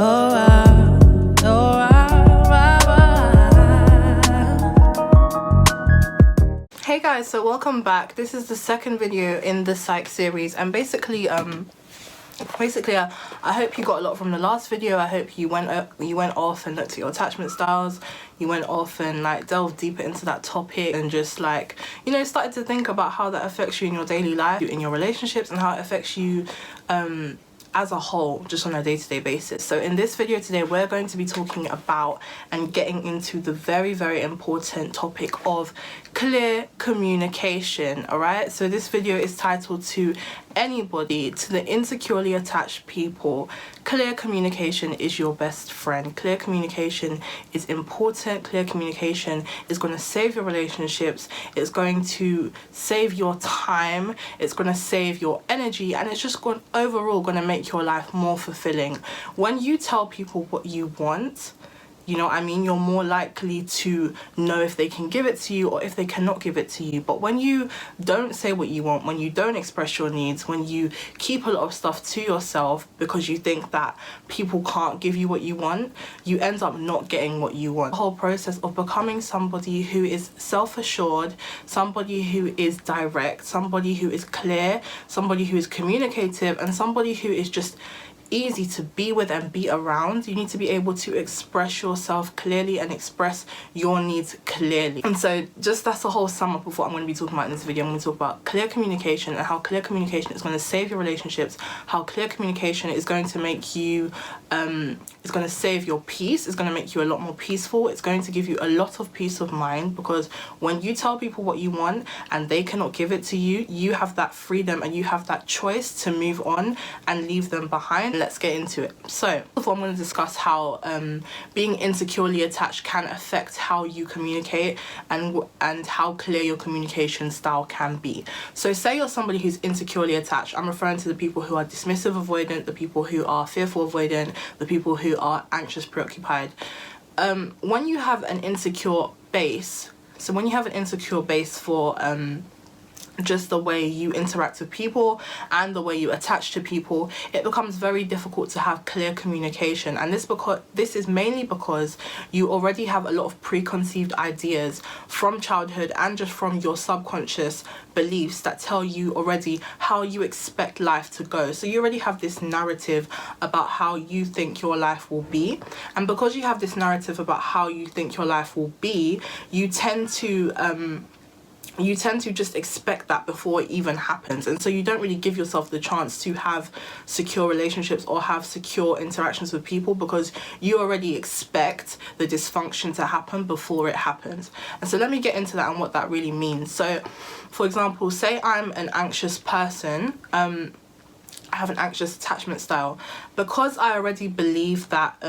Hey guys, so welcome back. This is the second video in the Psych series, and basically I hope you got a lot from the last video. I hope you went off and looked at your attachment styles. You went off and like delved deeper into that topic and just like, you know, started to think about how that affects you in your daily life, in your relationships, and how it affects you as a whole, just on a day-to-day basis. So in this video today, we're going to be talking about and getting into the very, very important topic of clear communication. All right, so this video is titled "To Anybody, to the insecurely attached people, clear communication is your best friend." Clear communication is important. Clear communication is going to save your relationships. It's going to save your time. It's going to save your energy, and it's just overall going to make your life more fulfilling. When you tell people what you want, you know what I mean, you're more likely to know if they can give it to you or if they cannot give it to you. But when you don't say what you want, when you don't express your needs, when you keep a lot of stuff to yourself because you think that people can't give you what you want, you end up not getting what you want. The whole process of becoming somebody who is self-assured, somebody who is direct, somebody who is clear, somebody who is communicative, and somebody who is just easy to be with and be around, you need to be able to express yourself clearly and express your needs clearly. And so just that's the whole sum up of what I'm going to be talking about in this video. I'm going to talk about clear communication and how clear communication is going to save your relationships, how clear communication is going to make you it's going to save your peace, it's going to make you a lot more peaceful, it's going to give you a lot of peace of mind, because when you tell people what you want and they cannot give it to you, you have that freedom and you have that choice to move on and leave them behind. Let's get into it. So before, I'm going to discuss how being insecurely attached can affect how you communicate and how clear your communication style can be. So say you're somebody who's insecurely attached. I'm referring to the people who are dismissive avoidant, the people who are fearful avoidant, the people who are anxious preoccupied. When you have an insecure base, for just the way you interact with people and the way you attach to people, it becomes very difficult to have clear communication. And this is mainly because you already have a lot of preconceived ideas from childhood and just from your subconscious beliefs that tell you already how you expect life to go. So you already have this narrative about how you think your life will be, and because you have this narrative about how you think your life will be, you tend to just expect that before it even happens, and so you don't really give yourself the chance to have secure relationships or have secure interactions with people, because you already expect the dysfunction to happen before it happens. And so let me get into that and what that really means. So for example, say I'm an anxious person, I have an anxious attachment style, because I already believe that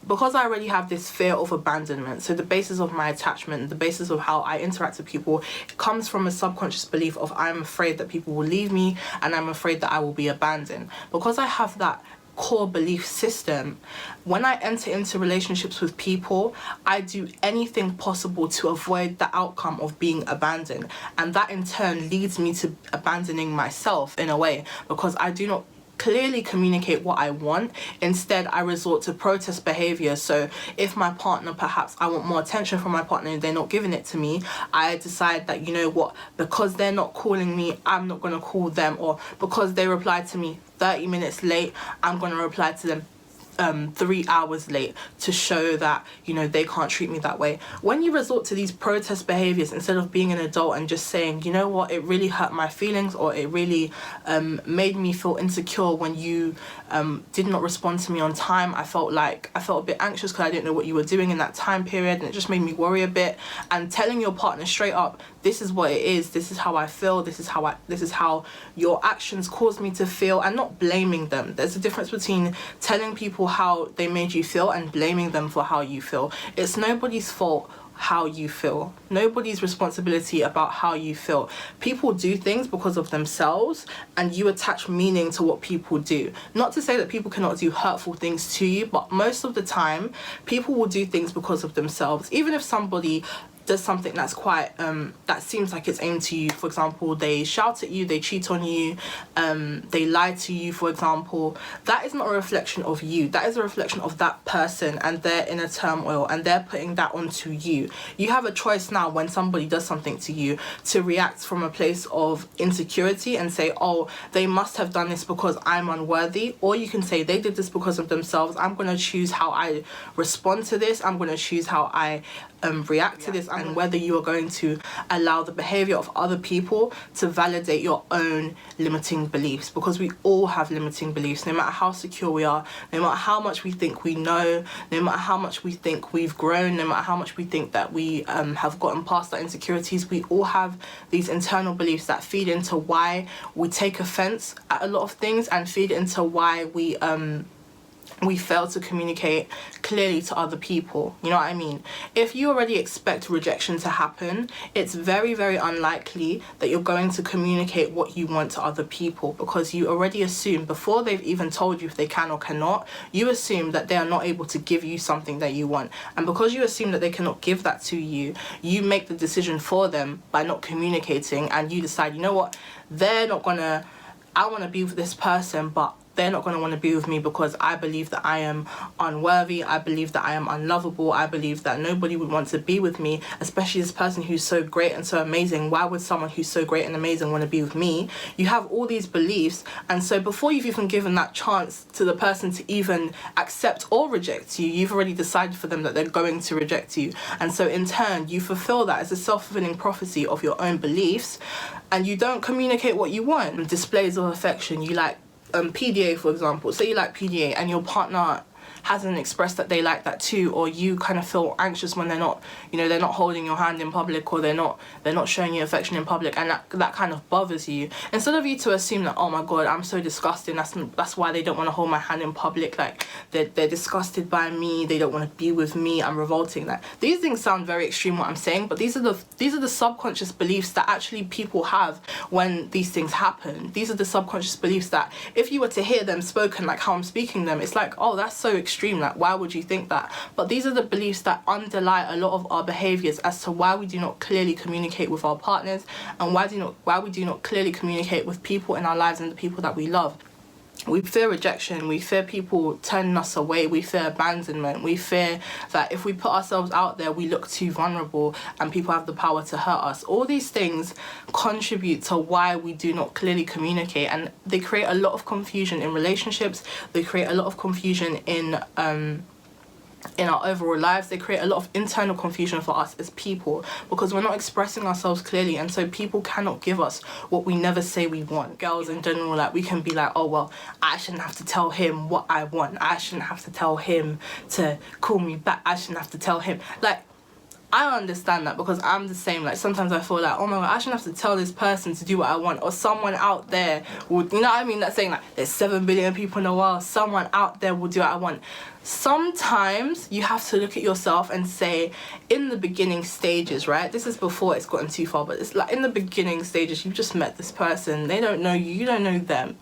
because I already have this fear of abandonment. So the basis of my attachment, the basis of how I interact with people, it comes from a subconscious belief of I'm afraid that people will leave me and I'm afraid that I will be abandoned. Because I have that core belief system, when I enter into relationships with people, I do anything possible to avoid the outcome of being abandoned, and that in turn leads me to abandoning myself in a way, because I do not clearly communicate what I want. Instead, I resort to protest behavior. So if my partner, perhaps I want more attention from my partner and they're not giving it to me, I decide that, you know what, because they're not calling me, I'm not going to call them, or because they replied to me 30 minutes late, I'm going to reply to them 3 hours late, to show that, you know, they can't treat me that way. When you resort to these protest behaviors instead of being an adult and just saying, you know what, it really hurt my feelings, or it really made me feel insecure when you did not respond to me on time. I felt a bit anxious because I didn't know what you were doing in that time period, and it just made me worry a bit. And telling your partner straight up, this is what it is, this is how I feel, this is how your actions caused me to feel, and not blaming them. There's a difference between telling people how they made you feel and blaming them for how you feel. It's nobody's fault how you feel. Nobody's responsibility about how you feel. People do things because of themselves, and you attach meaning to what people do. Not to say that people cannot do hurtful things to you, but most of the time people will do things because of themselves. Even if somebody does something that's quite that seems like it's aimed to you. For example, they shout at you, they cheat on you, they lie to you, for example, that is not a reflection of you. That is a reflection of that person and their inner turmoil, and they're putting that onto you. You have a choice now when somebody does something to you to react from a place of insecurity and say, oh, they must have done this because I'm unworthy, or you can say they did this because of themselves. I'm going to choose how I respond to this. I'm going to choose how I react to this, and whether you are going to allow the behavior of other people to validate your own limiting beliefs, because we all have limiting beliefs, no matter how secure we are, no matter how much we think we know, no matter how much we think we've grown, no matter how much we think that we have gotten past our insecurities. We all have these internal beliefs that feed into why we take offense at a lot of things, and feed into why we fail to communicate clearly to other people. You know what I mean? If you already expect rejection to happen, it's very, very unlikely that you're going to communicate what you want to other people, because you already assume, before they've even told you if they can or cannot, you assume that they are not able to give you something that you want. And because you assume that they cannot give that to you, you make the decision for them by not communicating, and you decide, you know what, they're not gonna, I want to be with this person, but they're not going to want to be with me because I believe that I am unworthy. I believe that I am unlovable. I believe that nobody would want to be with me, especially this person who's so great and so amazing. Why would someone who's so great and amazing want to be with me? You have all these beliefs, and so before you've even given that chance to the person to even accept or reject you, you've already decided for them that they're going to reject you. And so in turn, you fulfill that as a self-fulfilling prophecy of your own beliefs, and you don't communicate what you want. Displays of affection, you like PDA, for example. Say you like PDA and your partner hasn't expressed that they like that too, or you kind of feel anxious when they're not, you know, they're not holding your hand in public, or they're not showing you affection in public, and that kind of bothers you. Instead of you to assume that, oh my god, I'm so disgusting, that's why they don't want to hold my hand in public, like they're disgusted by me, they don't want to be with me, I'm revolting. Like, these things sound very extreme, what I'm saying, but these are the subconscious beliefs that actually people have when these things happen. These are the subconscious beliefs that if you were to hear them spoken like how I'm speaking them, it's like, oh, that's so extreme, like why would you think that? But these are the beliefs that underlie a lot of our behaviors as to why we do not clearly communicate with our partners, and why we do not clearly communicate with people in our lives and the people that we love. We fear rejection, we fear people turning us away, we fear abandonment, we fear that if we put ourselves out there, we look too vulnerable and people have the power to hurt us. All these things contribute to why we do not clearly communicate, and they create a lot of confusion in relationships, they create a lot of confusion in our overall lives. They create a lot of internal confusion for us as people, because we're not expressing ourselves clearly, and so people cannot give us what we never say we want. Girls in general, like, we can be like, oh well, I shouldn't have to tell him what I want, I shouldn't have to tell him to call me back, I shouldn't have to tell him. Like, I understand that, because I'm the same. Like, sometimes I feel like, oh my god, I shouldn't have to tell this person to do what I want, or someone out there would, you know what I mean? That's saying, like, there's 7 billion people in the world, someone out there will do what I want. Sometimes you have to look at yourself and say, in the beginning stages, right? This is before it's gotten too far, but it's like in the beginning stages, you've just met this person, they don't know you, you don't know them.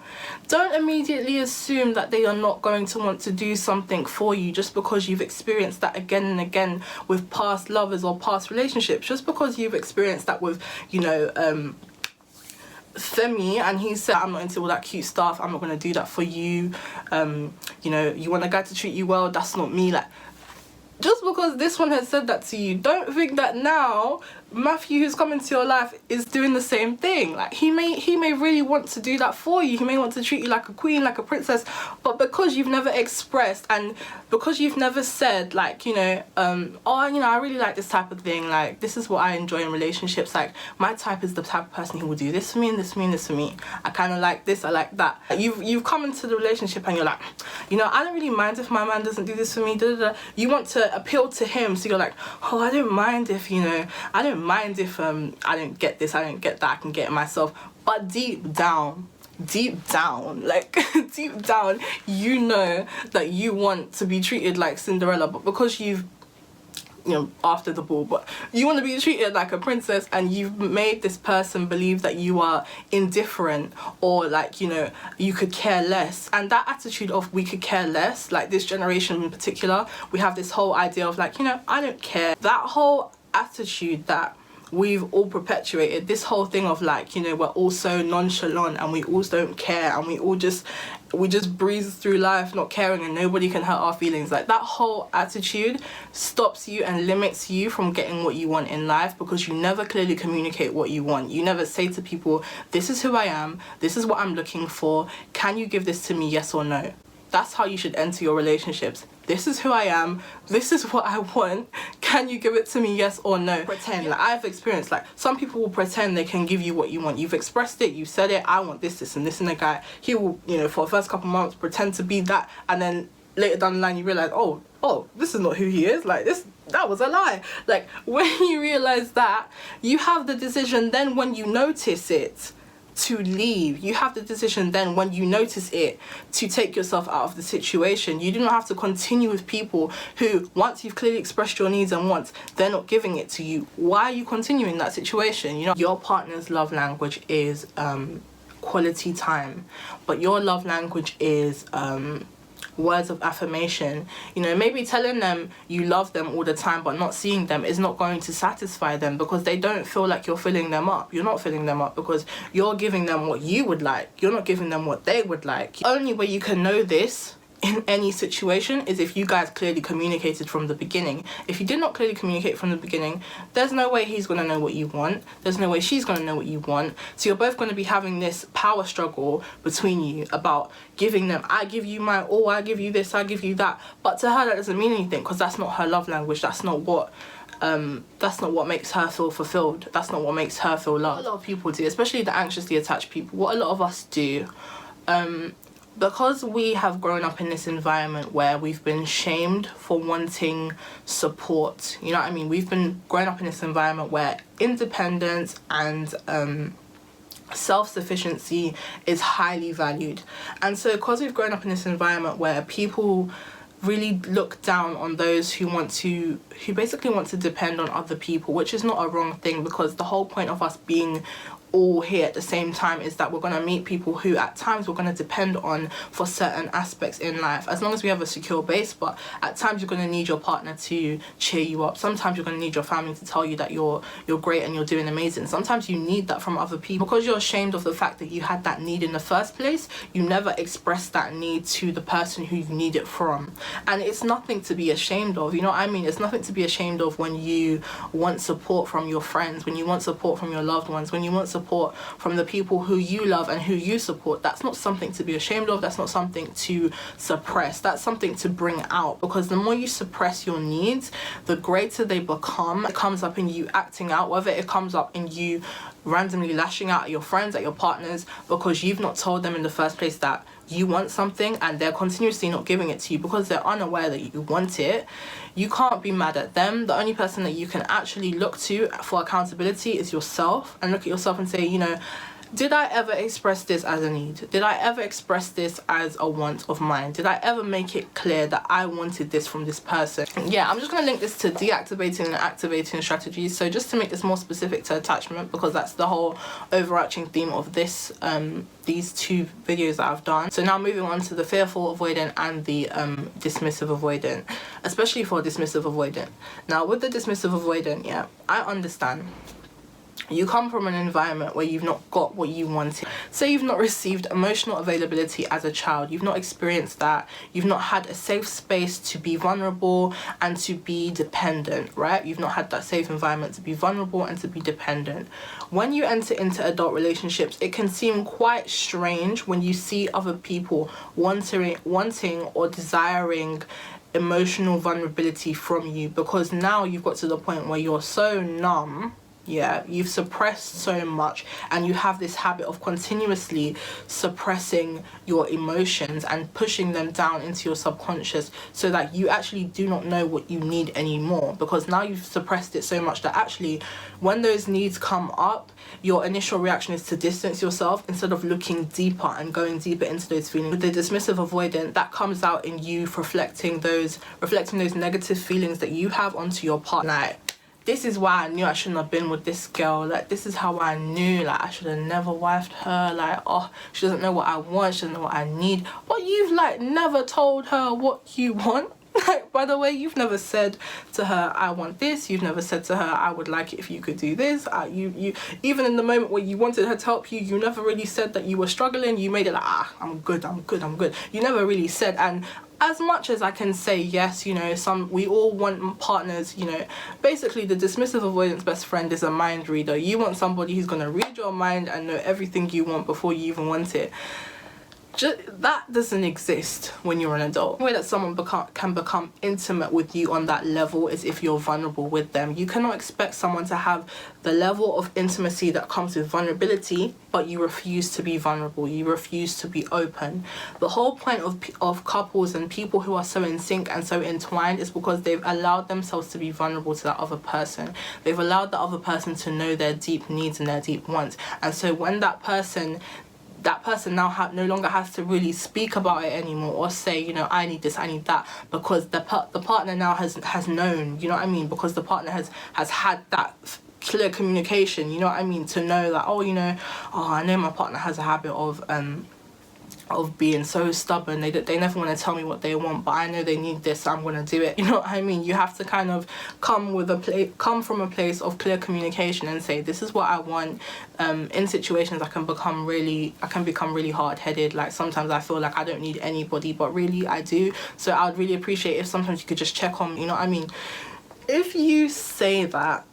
Don't immediately assume that they are not going to want to do something for you just because you've experienced that again and again with past lovers or past relationships. Just because you've experienced that with, you know, Femi, and he said, I'm not into all that cute stuff, I'm not going to do that for you, you know, you want a guy to treat you well, that's not me. Like, just because this one has said that to you, don't think that now Matthew, who's come into your life, is doing the same thing. Like, he may really want to do that for you, he may want to treat you like a queen, like a princess, but because you've never expressed, and because you've never said, like, you know, oh, you know, I really like this type of thing, like, this is what I enjoy in relationships, like, my type is the type of person who will do this for me and this for me and this for me, I kind of like this, I like that. You've come into the relationship and you're like, you know, I don't really mind if my man doesn't do this for me, da, da, da. You want to appeal to him, so you're like, oh, I don't mind if, you know, I don't mind if I don't get this, I don't get that, I can get it myself. But deep down, like, deep down, you know that you want to be treated like Cinderella, but because you've, you know, after the ball, but you want to be treated like a princess, and you've made this person believe that you are indifferent, or, like, you know, you could care less. And that attitude of we could care less, like this generation in particular, we have this whole idea of, like, you know, I don't care. That whole attitude that we've all perpetuated, this whole thing of like, you know, we're all so nonchalant and we all don't care and we just breeze through life not caring and nobody can hurt our feelings. Like, that whole attitude stops you and limits you from getting what you want in life, because you never clearly communicate what you want. You never say to people, this is who I am, this is what I'm looking for, can you give this to me, yes or no? That's how you should enter your relationships. This is who I am, this is what I want, can you give it to me, yes or no? Pretend. Like, I've experienced, like, some people will pretend they can give you what you want. You've expressed it, you said it, I want this, this and this, and the guy, he will, you know, for the first couple months pretend to be that, and then later down the line you realise, oh, this is not who he is, like, that was a lie. Like, when you realise that, you have the decision then when you notice it to leave. You have the decision then when you notice it to take yourself out of the situation. You do not have to continue with people who, once you've clearly expressed your needs and wants, they're not giving it to you. Why are you continuing that situation? You know, your partner's love language is quality time, but your love language is words of affirmation. You know, maybe telling them you love them all the time but not seeing them is not going to satisfy them, because they don't feel like you're filling them up. You're not filling them up because you're giving them what you would like. You're not giving them what they would like. The only way you can know this in any situation is if you guys clearly communicated from the beginning. If you did not clearly communicate from the beginning, there's no way he's going to know what you want. There's no way she's going to know what you want. So you're both going to be having this power struggle between you about giving them, I give you my all, I give you this, I give you that. But to her that doesn't mean anything, because that's not her love language. That's not what makes her feel fulfilled. That's not what makes her feel loved. What a lot of people do, especially the anxiously attached people, what a lot of us do, because we have grown up in this environment where we've been shamed for wanting support, you know what I mean? We've been growing up in this environment where independence and self-sufficiency is highly valued. And so because we've grown up in this environment where people really look down on those who basically want to depend on other people, which is not a wrong thing, because the whole point of us being all here at the same time is that we're going to meet people who at times we're going to depend on for certain aspects in life, as long as we have a secure base. But at times you're going to need your partner to cheer you up. Sometimes you're going to need your family to tell you that you're great and you're doing amazing. Sometimes you need that from other people. Because you're ashamed of the fact that you had that need in the first place, you never express that need to the person who you need it from. And it's nothing to be ashamed of, you know what I mean? It's nothing to be ashamed of when you want support from your friends, when you want support from your loved ones, when you want support from the people who you love and who you support. That's not something to be ashamed of. That's not something to suppress. That's something to bring out, because the more you suppress your needs, the greater they become. It comes up in you acting out, whether it comes up in you randomly lashing out at your friends, at your partners, because you've not told them in the first place that you want something and they're continuously not giving it to you because they're unaware that you want it. You can't be mad at them. The only person that you can actually look to for accountability is yourself, and look at yourself and say, you know, did I ever express this as a need? Did I ever express this as a want of mine? Did I ever make it clear that I wanted this from this person? Yeah, I'm just going to link this to deactivating and activating strategies. So just to make this more specific to attachment, because that's the whole overarching theme of this these two videos that I've done. So now moving on to the fearful avoidant and the dismissive avoidant, especially for dismissive avoidant. Now with the dismissive avoidant, yeah, I understand. You come from an environment where you've not got what you wanted. Say you've not received emotional availability as a child. You've not experienced that. You've not had a safe space to be vulnerable and to be dependent, right? You've not had that safe environment to be vulnerable and to be dependent. When you enter into adult relationships, it can seem quite strange when you see other people wanting or desiring emotional vulnerability from you, because now you've got to the point where you're so numb. Yeah, you've suppressed so much, and you have this habit of continuously suppressing your emotions and pushing them down into your subconscious, so that you actually do not know what you need anymore, because now you've suppressed it so much that actually when those needs come up, your initial reaction is to distance yourself instead of looking deeper and going deeper into those feelings. With the dismissive avoidant, that comes out in you reflecting those negative feelings that you have onto your partner. Like, this is why I knew I shouldn't have been with this girl. Like, this is how I knew, like, I should have never wifed her. Like, oh, she doesn't know what I want, she doesn't know what I need. But you've, like, never told her what you want. Like, by the way, you've never said to her, I want this. You've never said to her, I would like it if you could do this. You even in the moment where you wanted her to help you, you never really said that you were struggling. You made it like, I'm good. You never really said. And as much as I can say yes, you know, we all want partners, you know, basically the dismissive avoidance best friend is a mind reader. You want somebody who's going to read your mind and know everything you want before you even want it. That doesn't exist when you're an adult. The way that someone can become intimate with you on that level is if you're vulnerable with them. You cannot expect someone to have the level of intimacy that comes with vulnerability, but you refuse to be vulnerable. You refuse to be open. The whole point of couples and people who are so in sync and so entwined is because they've allowed themselves to be vulnerable to that other person. They've allowed the other person to know their deep needs and their deep wants. And so when that person now no longer has to really speak about it anymore or say, you know, I need this, I need that, because the partner now has known, you know what I mean, because the partner has had that clear communication, you know what I mean, to know that, oh, you know, I know my partner has a habit of being so stubborn. They never want to tell me what they want, but I know they need this, so I'm going to do it. You know what I mean? You have to kind of come from a place of clear communication and say, this is what I want. In situations I can become really hard-headed. Like, sometimes I feel like I don't need anybody, but really I do. So I would really appreciate if sometimes you could just check on me, you know what I mean? If you say that,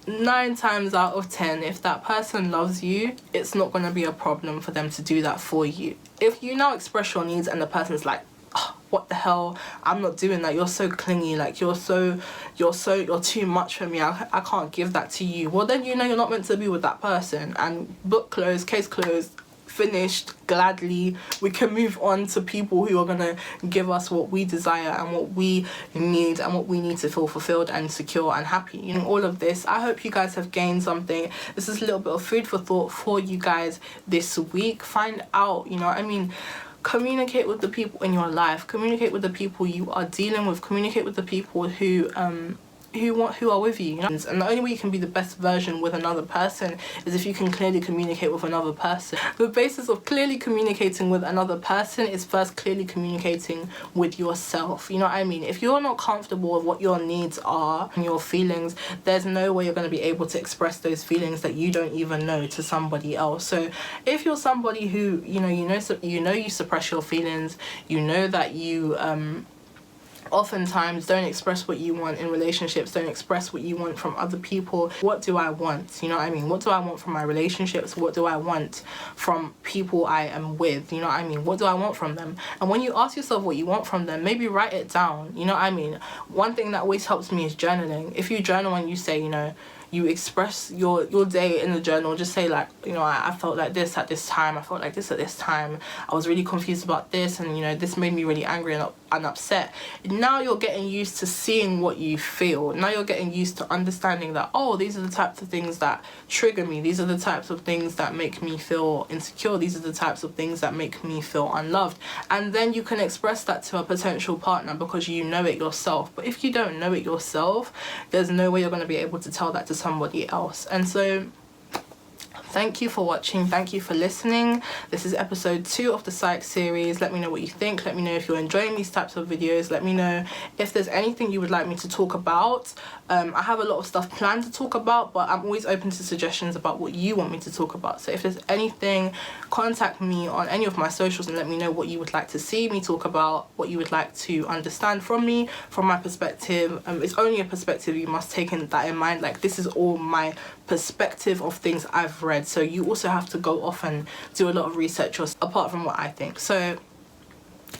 9 times out of 10, if that person loves you, it's not going to be a problem for them to do that for you. If you now express your needs and the person's like, oh, what the hell, I'm not doing that, you're so clingy, like you're too much for me, I can't give that to you, well then you know you're not meant to be with that person, and book closed, case closed, finished. Gladly we can move on to people who are gonna give us what we desire and what we need and what we need to feel fulfilled and secure and happy. You know, all of this, I hope you guys have gained something. This is a little bit of food for thought for you guys this week. Find out, you know what I mean, communicate with the people in your life, communicate with the people you are dealing with, communicate with the people who are with you, you know? And the only way you can be the best version with another person is if you can clearly communicate with another person. The basis of clearly communicating with another person is first clearly communicating with yourself, you know what I mean? If you're not comfortable with what your needs are and your feelings, there's no way you're going to be able to express those feelings that you don't even know to somebody else. So if you're somebody who you suppress your feelings, you know that you oftentimes don't express what you want in relationships, don't express what you want from other people. What do I want? You know what I mean? What do I want from my relationships? What do I want from people I am with? You know what I mean? What do I want from them? And when you ask yourself what you want from them, maybe write it down. You know what I mean? One thing that always helps me is journaling. If you journal and you say, you know, you express your day in the journal, just say like, you know, I felt like this at this time, I felt like this at this time, I was really confused about this, and you know, this made me really angry and upset. Now you're getting used to seeing what you feel. Now you're getting used to understanding that, oh, these are the types of things that trigger me, these are the types of things that make me feel insecure, these are the types of things that make me feel unloved. And then you can express that to a potential partner because you know it yourself. But if you don't know it yourself, there's no way you're going to be able to tell that to somebody else. And so thank you for watching, thank you for listening. This is episode 2 of the Psych series. Let me know what you think, let me know if you're enjoying these types of videos, let me know if there's anything you would like me to talk about. I have a lot of stuff planned to talk about, but I'm always open to suggestions about what you want me to talk about. So if there's anything, contact me on any of my socials and let me know what you would like to see me talk about, what you would like to understand from me, from my perspective. It's only a perspective, you must take that in mind. Like, this is all my perspective of things I've read, so you also have to go off and do a lot of research apart from what I think. So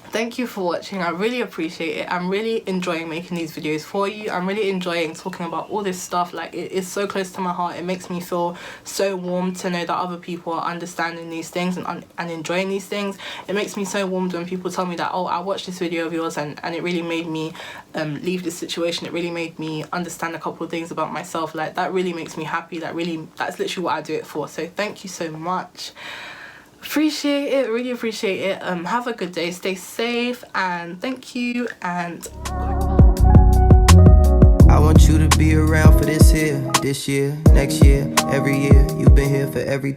thank you for watching, I really appreciate it. I'm really enjoying making these videos for you. I'm really enjoying talking about all this stuff. Like, it is so close to my heart. It makes me feel so warm to know that other people are understanding these things and enjoying these things. It makes me so warmed when people tell me that, oh, I watched this video of yours and it really made me leave this situation. It really made me understand a couple of things about myself. Like, that really makes me happy. That's literally what I do it for. So thank you so much. Appreciate it, really appreciate it. Have a good day, stay safe, and thank you. And I want you to be around for this year, next year, every year. You've been here for every